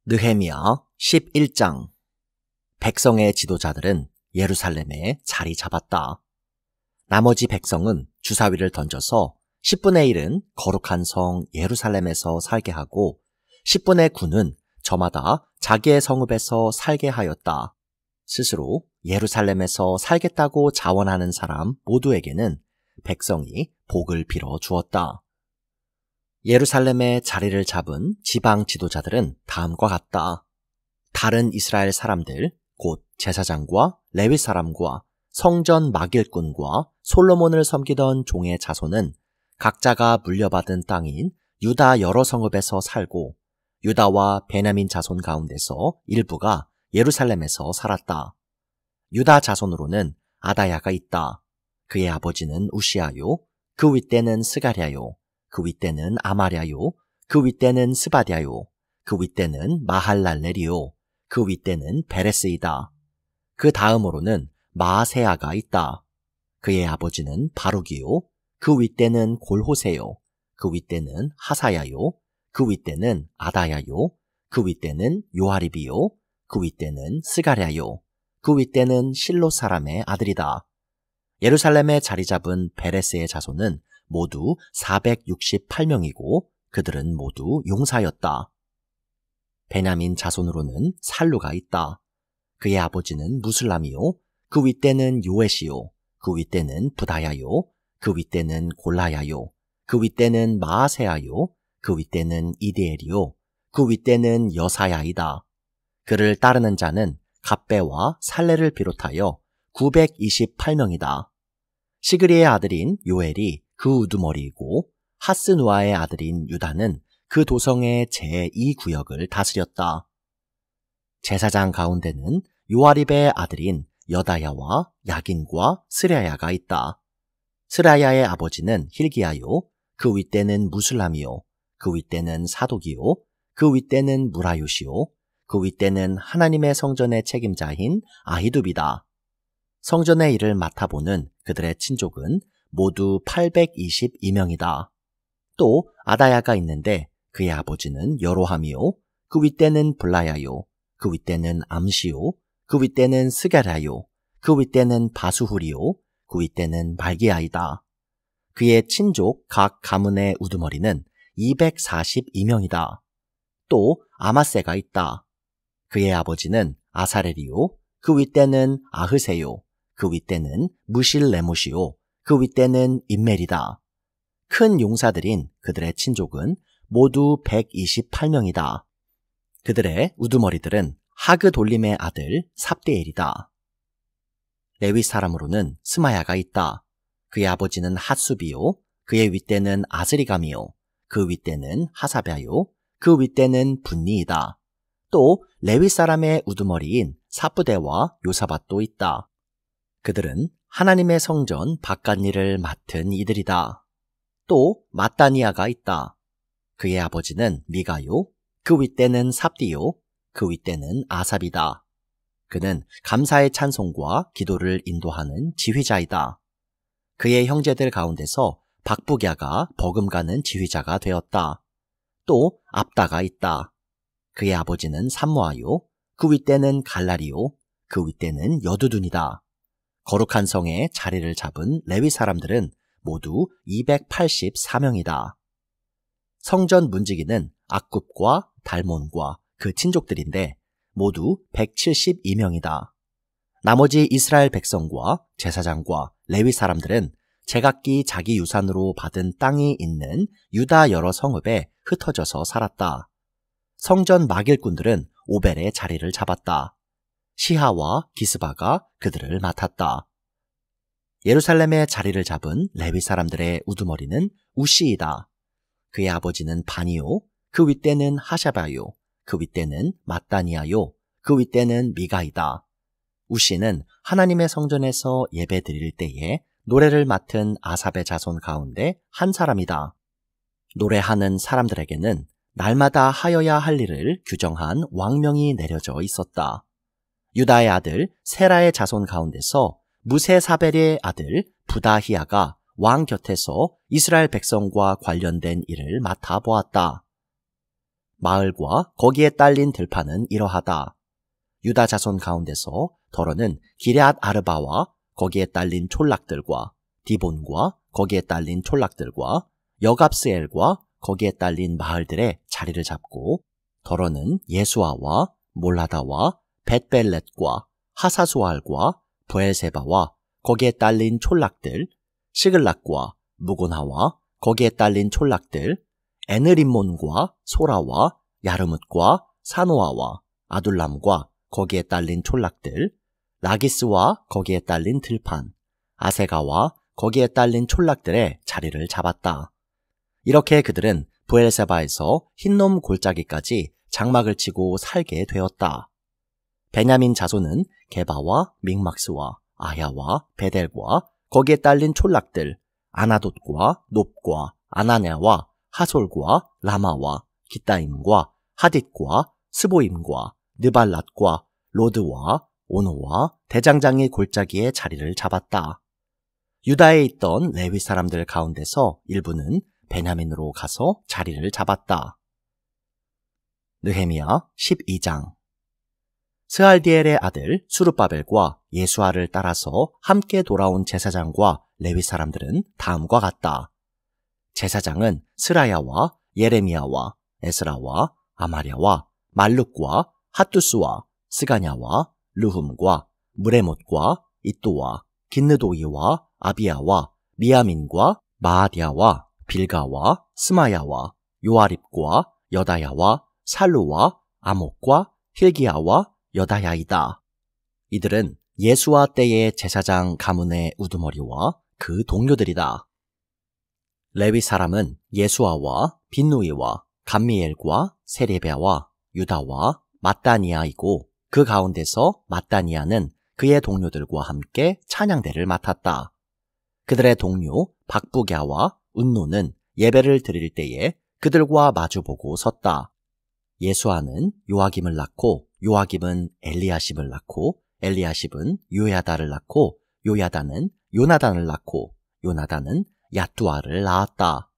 느헤미야 11장. 백성의 지도자들은 예루살렘에 자리 잡았다. 나머지 백성은 주사위를 던져서 10분의 1은 거룩한 성 예루살렘에서 살게 하고 10분의 9는 저마다 자기의 성읍에서 살게 하였다. 스스로 예루살렘에서 살겠다고 자원하는 사람 모두에게는 백성이 복을 빌어 주었다. 예루살렘에 자리를 잡은 지방 지도자들은 다음과 같다. 다른 이스라엘 사람들, 곧 제사장과 레위 사람과 성전 막일꾼과 솔로몬을 섬기던 종의 자손은 각자가 물려받은 땅인 유다 여러 성읍에서 살고 유다와 베냐민 자손 가운데서 일부가 예루살렘에서 살았다. 유다 자손으로는 아다야가 있다. 그의 아버지는 우시아요. 그 윗대는 스가랴요. 그 윗대는 아마랴요. 그 윗대는 스바랴요. 그 윗대는 마할랄렐이요. 그 윗대는 베레스이다. 그 다음으로는 마아세아가 있다. 그의 아버지는 바룩이요. 그 윗대는 골호세요. 그 윗대는 하사야요. 그 윗대는 아다야요. 그 윗대는 요아립이요. 그 윗대는 스가랴요. 그 윗대는 실로 사람의 아들이다. 예루살렘에 자리 잡은 베레스의 자손은 모두 468명이고 그들은 모두 용사였다. 베냐민 자손으로는 살루가 있다. 그의 아버지는 무슬람이요. 그 윗대는 요에시요. 그 윗대는 부다야요. 그 윗대는 골라야요. 그 윗대는 마아세아요. 그 윗대는 이디엘이요. 그 윗대는 여사야이다. 그를 따르는 자는 갑배와 살레를 비롯하여 928명이다. 시그리의 아들인 요엘이 그 우두머리이고 하스누아의 아들인 유다는 그 도성의 제2구역을 다스렸다. 제사장 가운데는 요아립의 아들인 여다야와 야긴과 스랴야가 있다. 스랴야의 아버지는 힐기야요. 그 윗대는 무슬람이요. 그 윗대는 사독이요. 그 윗대는 무라요시요. 그 윗대는 하나님의 성전의 책임자인 아히둡이다. 성전의 일을 맡아보는 그들의 친족은 모두 822명이다. 또 아다야가 있는데 그의 아버지는 여로함이요. 그 윗대는 블라야요. 그 윗대는 암시요. 그 윗대는 스가랴요. 그 윗대는 바수훌이요. 그 윗대는 말기야이다. 그의 친족 각 가문의 우두머리는 242명이다. 또 아마세가 있다. 그의 아버지는 아사렐이요. 그 윗대는 아흐세요. 그 윗대는 무실레못이요. 그 윗대는 임멜이다. 큰 용사들인 그들의 친족은 모두 128명이다. 그들의 우두머리들은 하그 돌림의 아들 삽대엘이다. 레위 사람으로는 스마야가 있다. 그의 아버지는 핫수비요. 그의 윗대는 아스리감이요. 그 윗대는 하사랴요. 그 윗대는 분니이다. 또 레위 사람의 우두머리인 사부대와 요사밧도 있다. 그들은 하나님의 성전 바깥일을 맡은 이들이다. 또 마따니아가 있다. 그의 아버지는 미가요. 그 윗대는 삽디요. 그 윗대는 아삽이다. 그는 감사의 찬송과 기도를 인도하는 지휘자이다. 그의 형제들 가운데서 박부갸가 버금가는 지휘자가 되었다. 또 압다가 있다. 그의 아버지는 삼모아요. 그 윗대는 갈라리요. 그 윗대는 여두둔이다. 거룩한 성에 자리를 잡은 레위 사람들은 모두 284명이다. 성전 문지기는 악굽과 달몬과 그 친족들인데 모두 172명이다. 나머지 이스라엘 백성과 제사장과 레위 사람들은 제각기 자기 유산으로 받은 땅이 있는 유다 여러 성읍에 흩어져서 살았다. 성전 막일꾼들은 오벨의 자리를 잡았다. 시하와 기스바가 그들을 맡았다. 예루살렘에 자리를 잡은 레위 사람들의 우두머리는 우시이다. 그의 아버지는 바니요. 그 윗대는 하샤바요. 그 윗대는 마따니아요. 그 윗대는 미가이다. 우시는 하나님의 성전에서 예배 드릴 때에 노래를 맡은 아삽의 자손 가운데 한 사람이다. 노래하는 사람들에게는 날마다 하여야 할 일을 규정한 왕명이 내려져 있었다. 유다의 아들 세라의 자손 가운데서 무세사벨의 아들 부다히야가 왕 곁에서 이스라엘 백성과 관련된 일을 맡아보았다. 마을과 거기에 딸린 들판은 이러하다. 유다 자손 가운데서 더러는 기럇 아르바와 거기에 딸린 촌락들과 디본과 거기에 딸린 촌락들과 여갑스엘과 거기에 딸린 마을들의 자리를 잡고 더러는 예수아와 몰라다와 벳벨렛과 하사소알과 브엘세바와 거기에 딸린 촌락들, 시글락과 무고나와 거기에 딸린 촌락들, 에느림몬과 소라와 야르뭇과 사노아와 아둘람과 거기에 딸린 촌락들, 라기스와 거기에 딸린 들판, 아세가와 거기에 딸린 촌락들의 자리를 잡았다. 이렇게 그들은 브엘세바에서 흰놈 골짜기까지 장막을 치고 살게 되었다. 베냐민 자손은 게바와 믹막스와 아야와 베델과 거기에 딸린 촌락들, 아나돗과 놉과 아나냐와 하솔과 라마와 기따임과 하딧과 스보임과 느발랏과 로드와 오노와 대장장이 골짜기의 자리를 잡았다. 유다에 있던 레위 사람들 가운데서 일부는 베냐민으로 가서 자리를 잡았다. 느헤미야 12장. 스알디엘의 아들 수르바벨과 예수아를 따라서 함께 돌아온 제사장과 레위 사람들은 다음과 같다. 제사장은 스라야와 예레미야와 에스라와 아마랴와 말룩과 핫두스와 스가냐와 르훔과 무레못과 이또와 긴느도이와 아비야와 미야민과 마아디아와 빌가와 스마야와 요아립과 여다야와 살루와 아목과 힐기야와 여다야이다. 이들은 예수아 때의 제사장 가문의 우두머리와 그 동료들이다. 레위 사람은 예수아와 빈누이와 감미엘과 세레베와 유다와 마따니아이고 그 가운데서 마따니아는 그의 동료들과 함께 찬양대를 맡았다. 그들의 동료 박부갸와 운노는 예배를 드릴 때에 그들과 마주보고 섰다. 예수아는 요아김을 낳고 요아김은 엘리야십을 낳고 엘리야십은 요야다를 낳고 요야다는 요나단을 낳고 요나단은 야뚜아를 낳았다.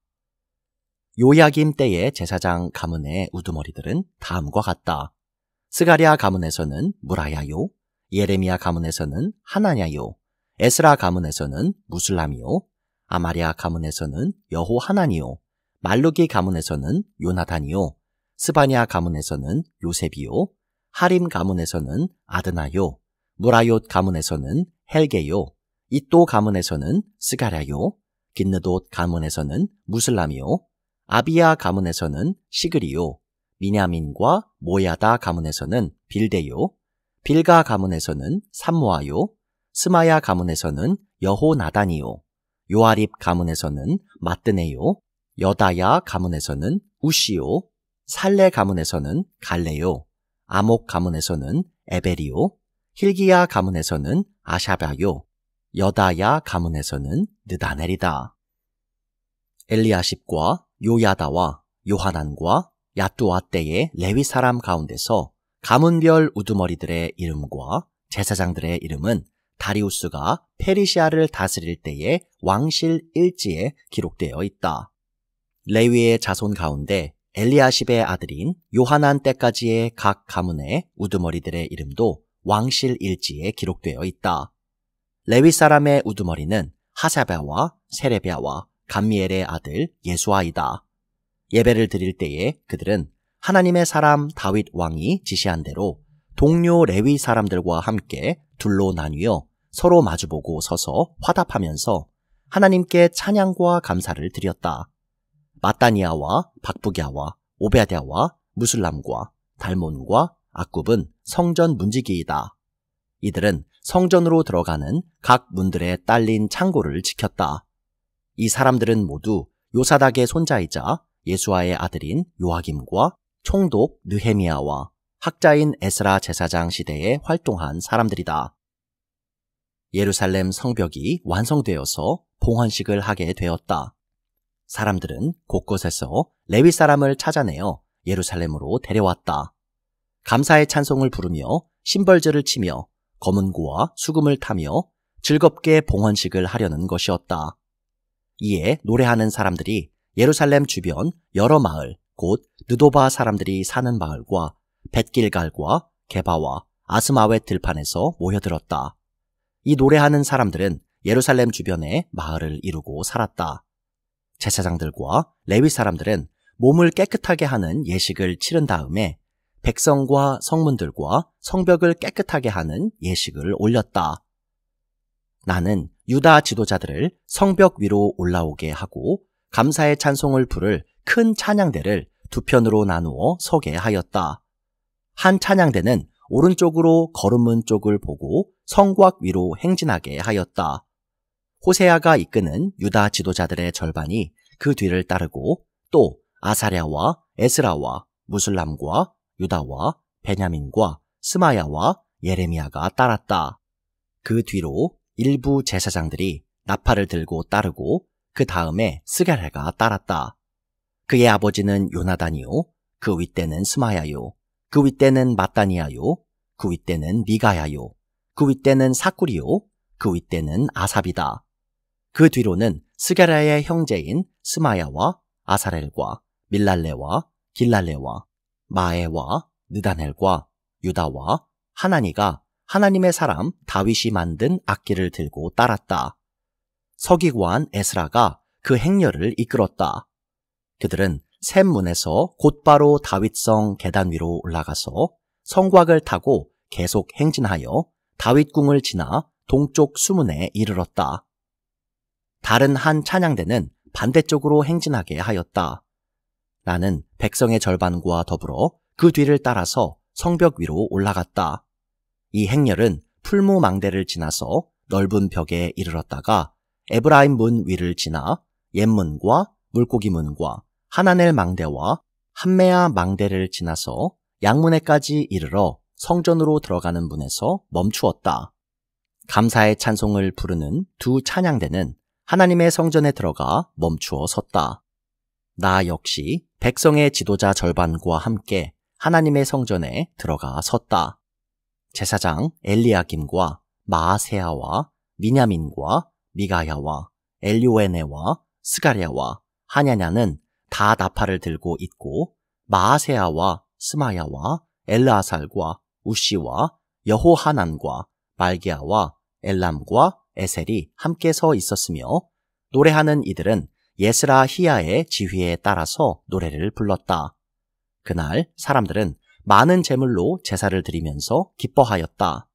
요야김 때의 제사장 가문의 우두머리들은 다음과 같다. 스가랴 가문에서는 무라야요, 예레미야 가문에서는 하나냐요, 에스라 가문에서는 무슬람이요, 아마랴 가문에서는 여호 하나니요, 말루기 가문에서는 요나단이요, 스바냐 가문에서는 요셉이요, 하림 가문에서는 아드나요, 무라욤 가문에서는 헬게요, 이또 가문에서는 스가랴요, 긴느돗 가문에서는 무슬람이요, 아비야 가문에서는 시그리요, 미냐민과 모야다 가문에서는 빌데요, 빌가 가문에서는 삼모아요, 스마야 가문에서는 여호나단이요, 요아립 가문에서는 마뜨네요, 여다야 가문에서는 우시요, 살레 가문에서는 갈레요, 아목 가문에서는 에벨이요, 힐기야 가문에서는 아샤바요, 여다야 가문에서는 느다넬이다. 엘리야십과 요야다와 요하난과 야뚜아 때의 레위 사람 가운데서 가문별 우두머리들의 이름과 제사장들의 이름은 다리우스가 페르시아를 다스릴 때의 왕실 일지에 기록되어 있다. 레위의 자손 가운데 엘리야십의 아들인 요하난 때까지의 각 가문의 우두머리들의 이름도 왕실 일지에 기록되어 있다. 레위 사람의 우두머리는 하사랴와 세레비야와 감미엘의 아들 예수아이다. 예배를 드릴 때에 그들은 하나님의 사람 다윗 왕이 지시한 대로 동료 레위 사람들과 함께 둘로 나뉘어 서로 마주보고 서서 화답하면서 하나님께 찬양과 감사를 드렸다. 마따니아와 박부갸와 오베드야와 무술람과 달몬과 악굽은 성전 문지기이다. 이들은 성전으로 들어가는 각 문들에 딸린 창고를 지켰다. 이 사람들은 모두 요사닥의 손자이자 예수아의 아들인 요아김과 총독 느헤미야와 학자인 에스라 제사장 시대에 활동한 사람들이다. 예루살렘 성벽이 완성되어서 봉헌식을 하게 되었다. 사람들은 곳곳에서 레위 사람을 찾아내어 예루살렘으로 데려왔다. 감사의 찬송을 부르며 심벌즈를 치며 검은고와 수금을 타며 즐겁게 봉헌식을 하려는 것이었다. 이에 노래하는 사람들이 예루살렘 주변 여러 마을 곧 느도바 사람들이 사는 마을과 벳길갈과 게바와 아스마웻 들판에서 모여들었다. 이 노래하는 사람들은 예루살렘 주변에 마을을 이루고 살았다. 제사장들과 레위 사람들은 몸을 깨끗하게 하는 예식을 치른 다음에 백성과 성문들과 성벽을 깨끗하게 하는 예식을 올렸다. 나는 유다 지도자들을 성벽 위로 올라오게 하고 감사의 찬송을 부를 큰 찬양대를 두 편으로 나누어 서게 하였다. 한 찬양대는 오른쪽으로 거름문 쪽을 보고 성곽 위로 행진하게 하였다. 호세아가 이끄는 유다 지도자들의 절반이 그 뒤를 따르고 또 아사랴와 에스라와 무술람과 유다와 베냐민과 스마야와 예레미야가 따랐다. 그 뒤로 일부 제사장들이 나팔을 들고 따르고 그 다음에 스가랴가 따랐다. 그의 아버지는 요나단이요, 그 윗대는 스마야요, 그 윗대는 마따니야요, 그 윗대는 미가야요, 그 윗대는 사꾸리요, 그 윗대는 아삽이다. 그 뒤로는 스가랴의 형제인 스마야와 아사렐과 밀랄레와 길랄레와 마에와 느다넬과 유다와 하나니가 하나님의 사람 다윗이 만든 악기를 들고 따랐다. 서기관 에스라가 그 행렬을 이끌었다. 그들은 샘문에서 곧바로 다윗성 계단 위로 올라가서 성곽을 타고 계속 행진하여 다윗궁을 지나 동쪽 수문에 이르렀다. 다른 한 찬양대는 반대쪽으로 행진하게 하였다. 나는 백성의 절반과 더불어 그 뒤를 따라서 성벽 위로 올라갔다. 이 행렬은 풀무망대를 지나서 넓은 벽에 이르렀다가 에브라임 문 위를 지나 옛문과 물고기 문과 하나넬 망대와 함메아 망대를 지나서 양문에까지 이르러 성전으로 들어가는 문에서 멈추었다. 감사의 찬송을 부르는 두 찬양대는 하나님의 성전에 들어가 멈추어 섰다. 나 역시 백성의 지도자 절반과 함께 하나님의 성전에 들어가 섰다. 제사장 엘리야김과 마아세야와 미냐민과 미가야와 엘요에네와 스가랴와 하냐냐는 다 나팔을 들고 있고 마아세야와 스마야와 엘르아살과 우시와 여호하난과 말기야와 엘람과 에셀이 함께 서 있었으며 노래하는 이들은 예스라 히야의 지휘에 따라서 노래를 불렀다. 그날 사람들은 많은 제물로 제사를 드리면서 기뻐하였다.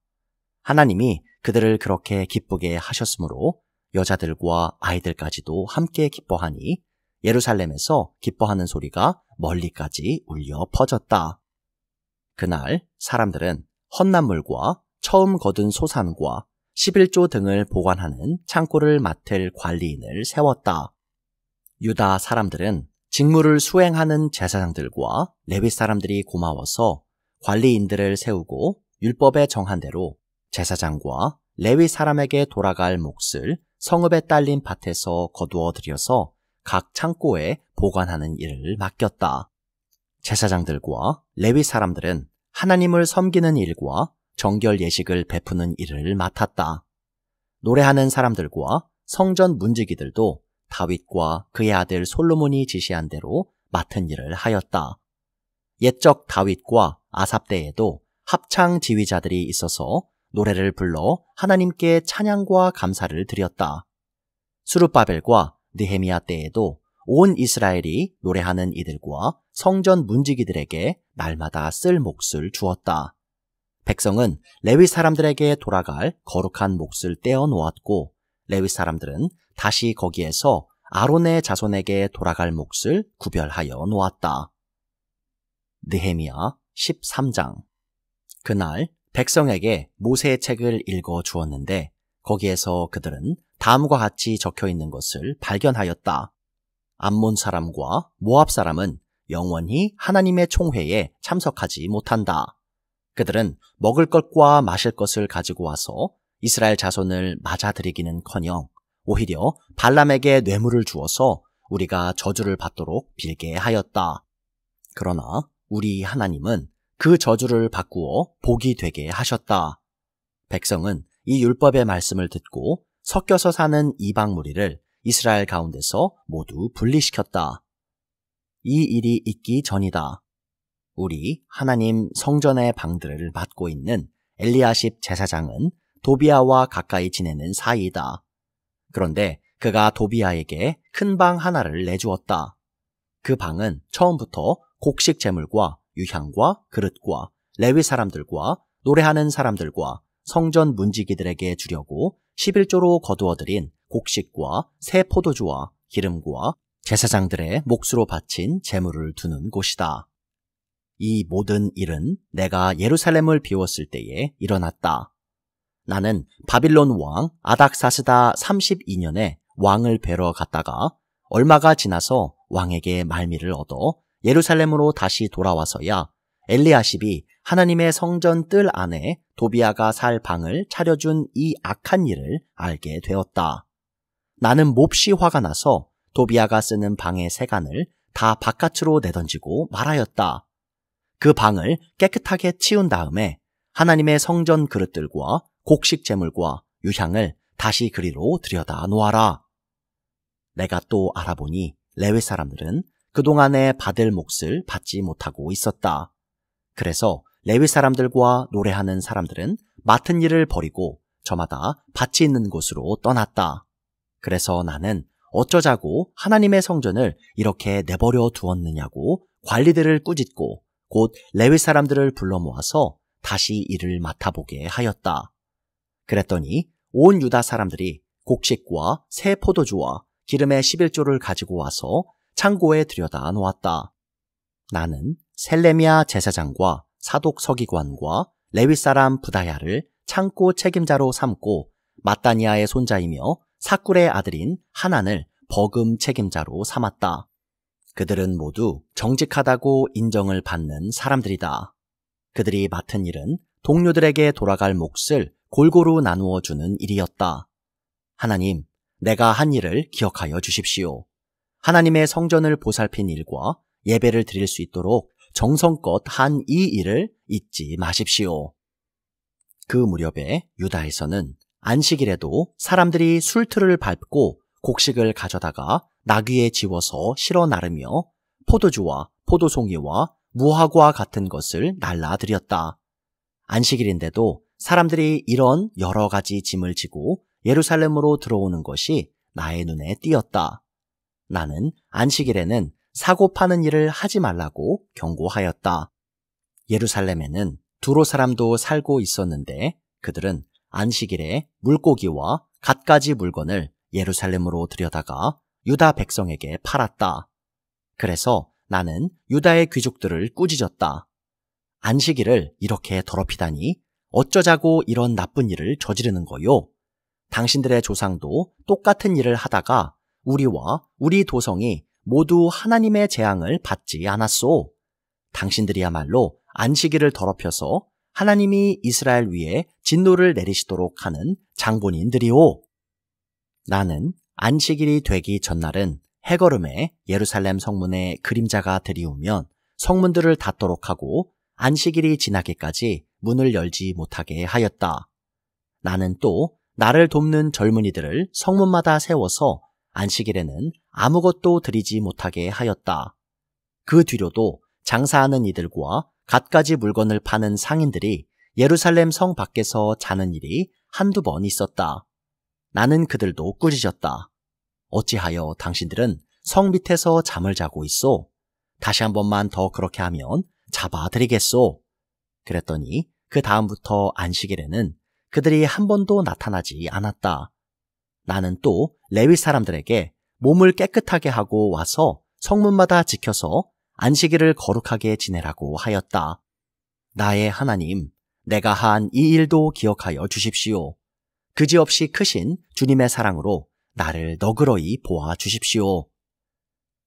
하나님이 그들을 그렇게 기쁘게 하셨으므로 여자들과 아이들까지도 함께 기뻐하니 예루살렘에서 기뻐하는 소리가 멀리까지 울려 퍼졌다. 그날 사람들은 헛난물과 처음 거둔 소산과 11조 등을 보관하는 창고를 맡을 관리인을 세웠다. 유다 사람들은 직무를 수행하는 제사장들과 레위 사람들이 고마워서 관리인들을 세우고 율법에 정한 대로 제사장과 레위 사람에게 돌아갈 몫을 성읍에 딸린 밭에서 거두어 들여서 각 창고에 보관하는 일을 맡겼다. 제사장들과 레위 사람들은 하나님을 섬기는 일과 정결 예식을 베푸는 일을 맡았다. 노래하는 사람들과 성전 문지기들도 다윗과 그의 아들 솔로몬이 지시한 대로 맡은 일을 하였다. 옛적 다윗과 아삽 때에도 합창 지휘자들이 있어서 노래를 불러 하나님께 찬양과 감사를 드렸다. 스룹바벨과 느헤미야 때에도 온 이스라엘이 노래하는 이들과 성전 문지기들에게 날마다 쓸 몫을 주었다. 백성은 레위 사람들에게 돌아갈 거룩한 몫을 떼어 놓았고 레위 사람들은 다시 거기에서 아론의 자손에게 돌아갈 몫을 구별하여 놓았다. 느헤미야 13장. 그날 백성에게 모세의 책을 읽어 주었는데 거기에서 그들은 다음과 같이 적혀 있는 것을 발견하였다. 암몬 사람과 모압 사람은 영원히 하나님의 총회에 참석하지 못한다. 그들은 먹을 것과 마실 것을 가지고 와서 이스라엘 자손을 맞아들이기는커녕 오히려 발람에게 뇌물을 주어서 우리가 저주를 받도록 빌게 하였다. 그러나 우리 하나님은 그 저주를 바꾸어 복이 되게 하셨다. 백성은 이 율법의 말씀을 듣고 섞여서 사는 이방 무리를 이스라엘 가운데서 모두 분리시켰다. 이 일이 있기 전이다. 우리 하나님 성전의 방들을 맡고 있는 엘리야십 제사장은 도비야와 가까이 지내는 사이이다. 그런데 그가 도비야에게 큰 방 하나를 내주었다. 그 방은 처음부터 곡식 제물과 유향과 그릇과 레위 사람들과 노래하는 사람들과 성전 문지기들에게 주려고 11조로 거두어들인 곡식과 새 포도주와 기름과 제사장들의 몫으로 바친 제물을 두는 곳이다. 이 모든 일은 내가 예루살렘을 비웠을 때에 일어났다. 나는 바빌론 왕 아닥사스다 32년에 왕을 뵈러 갔다가 얼마가 지나서 왕에게 말미를 얻어 예루살렘으로 다시 돌아와서야 엘리야십이 하나님의 성전 뜰 안에 도비야가 살 방을 차려준 이 악한 일을 알게 되었다. 나는 몹시 화가 나서 도비야가 쓰는 방의 세간을 다 바깥으로 내던지고 말하였다. 그 방을 깨끗하게 치운 다음에 하나님의 성전 그릇들과 곡식 제물과 유향을 다시 그리로 들여다 놓아라. 내가 또 알아보니 레위 사람들은 그동안에 받을 몫을 받지 못하고 있었다. 그래서 레위 사람들과 노래하는 사람들은 맡은 일을 버리고 저마다 밭이 있는 곳으로 떠났다. 그래서 나는 어쩌자고 하나님의 성전을 이렇게 내버려 두었느냐고 관리들을 꾸짖고 곧 레위 사람들을 불러 모아서 다시 일을 맡아보게 하였다. 그랬더니 온 유다 사람들이 곡식과 새 포도주와 기름의 11조를 가지고 와서 창고에 들여다 놓았다. 나는 셀레미야 제사장과 사독 서기관과 레위 사람 부다야를 창고 책임자로 삼고 마따니아의 손자이며 사꿀의 아들인 하난을 버금 책임자로 삼았다. 그들은 모두 정직하다고 인정을 받는 사람들이다. 그들이 맡은 일은 동료들에게 돌아갈 몫을 골고루 나누어 주는 일이었다. 하나님, 내가 한 일을 기억하여 주십시오. 하나님의 성전을 보살핀 일과 예배를 드릴 수 있도록 정성껏 한 이 일을 잊지 마십시오. 그 무렵에 유다에서는 안식일에도 사람들이 술틀을 밟고 곡식을 가져다가 나귀에 지워서 실어 나르며 포도주와 포도송이와 무화과 같은 것을 날라드렸다. 안식일인데도 사람들이 이런 여러 가지 짐을 지고 예루살렘으로 들어오는 것이 나의 눈에 띄었다. 나는 안식일에는 사고 파는 일을 하지 말라고 경고하였다. 예루살렘에는 두로 사람도 살고 있었는데 그들은 안식일에 물고기와 갖가지 물건을 예루살렘으로 들여다가 유다 백성에게 팔았다. 그래서 나는 유다의 귀족들을 꾸짖었다. 안식일을 이렇게 더럽히다니 어쩌자고 이런 나쁜 일을 저지르는 거요? 당신들의 조상도 똑같은 일을 하다가 우리와 우리 도성이 모두 하나님의 재앙을 받지 않았소. 당신들이야말로 안식일을 더럽혀서 하나님이 이스라엘 위에 진노를 내리시도록 하는 장본인들이오. 나는 안식일이 되기 전날은 해걸음에 예루살렘 성문에 그림자가 들이우면 성문들을 닫도록 하고 안식일이 지나기까지 문을 열지 못하게 하였다. 나는 또 나를 돕는 젊은이들을 성문마다 세워서 안식일에는 아무것도 드리지 못하게 하였다. 그 뒤로도 장사하는 이들과 갖가지 물건을 파는 상인들이 예루살렘 성 밖에서 자는 일이 한두 번 있었다. 나는 그들도 꾸짖었다. 어찌하여 당신들은 성 밑에서 잠을 자고 있소? 다시 한 번만 더 그렇게 하면 잡아드리겠소. 그랬더니 그 다음부터 안식일에는 그들이 한 번도 나타나지 않았다. 나는 또 레위 사람들에게 몸을 깨끗하게 하고 와서 성문마다 지켜서 안식일을 거룩하게 지내라고 하였다. 나의 하나님, 내가 한 이 일도 기억하여 주십시오. 그지없이 크신 주님의 사랑으로 나를 너그러이 보아 주십시오.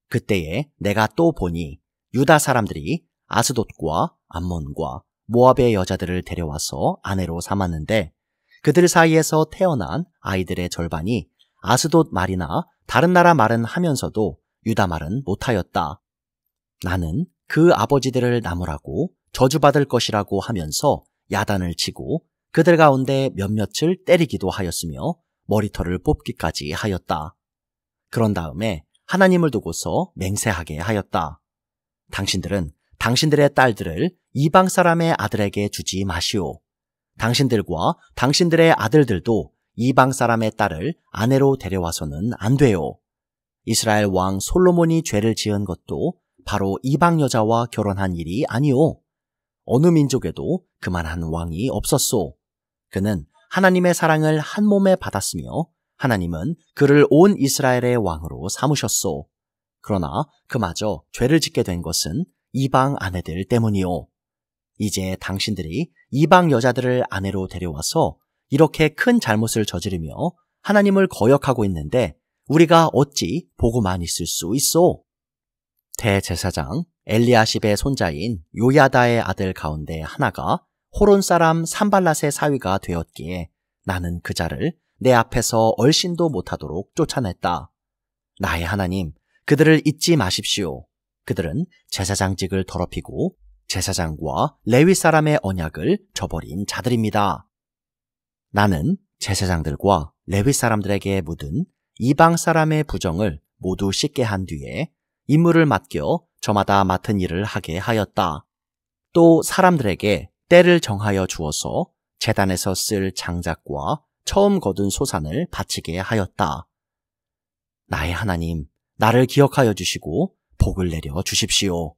그때에 내가 또 보니 유다 사람들이 아스돗과 암몬과 모압의 여자들을 데려와서 아내로 삼았는데 그들 사이에서 태어난 아이들의 절반이 아스돗 말이나 다른 나라 말은 하면서도 유다 말은 못하였다. 나는 그 아버지들을 나무라고 저주받을 것이라고 하면서 야단을 치고 그들 가운데 몇몇을 때리기도 하였으며 머리털을 뽑기까지 하였다. 그런 다음에 하나님을 두고서 맹세하게 하였다. 당신들은 당신들의 딸들을 이방 사람의 아들에게 주지 마시오. 당신들과 당신들의 아들들도 이방 사람의 딸을 아내로 데려와서는 안 돼요. 이스라엘 왕 솔로몬이 죄를 지은 것도 바로 이방 여자와 결혼한 일이 아니오. 어느 민족에도 그만한 왕이 없었소. 그는 하나님의 사랑을 한 몸에 받았으며 하나님은 그를 온 이스라엘의 왕으로 삼으셨소. 그러나 그마저 죄를 짓게 된 것은 이방 아내들 때문이오. 이제 당신들이 이방 여자들을 아내로 데려와서 이렇게 큰 잘못을 저지르며 하나님을 거역하고 있는데 우리가 어찌 보고만 있을 수 있소? 대제사장 엘리야십의 손자인 요야다의 아들 가운데 하나가 호론 사람 산발랏의 사위가 되었기에 나는 그 자를 내 앞에서 얼씬도 못하도록 쫓아냈다. 나의 하나님, 그들을 잊지 마십시오. 그들은 제사장직을 더럽히고 제사장과 레위 사람의 언약을 저버린 자들입니다. 나는 제사장들과 레위 사람들에게 묻은 이방 사람의 부정을 모두 씻게 한 뒤에 임무를 맡겨 저마다 맡은 일을 하게 하였다. 또 사람들에게 때를 정하여 주어서 제단에서 쓸 장작과 처음 거둔 소산을 바치게 하였다. 나의 하나님, 나를 기억하여 주시고 복을 내려 주십시오.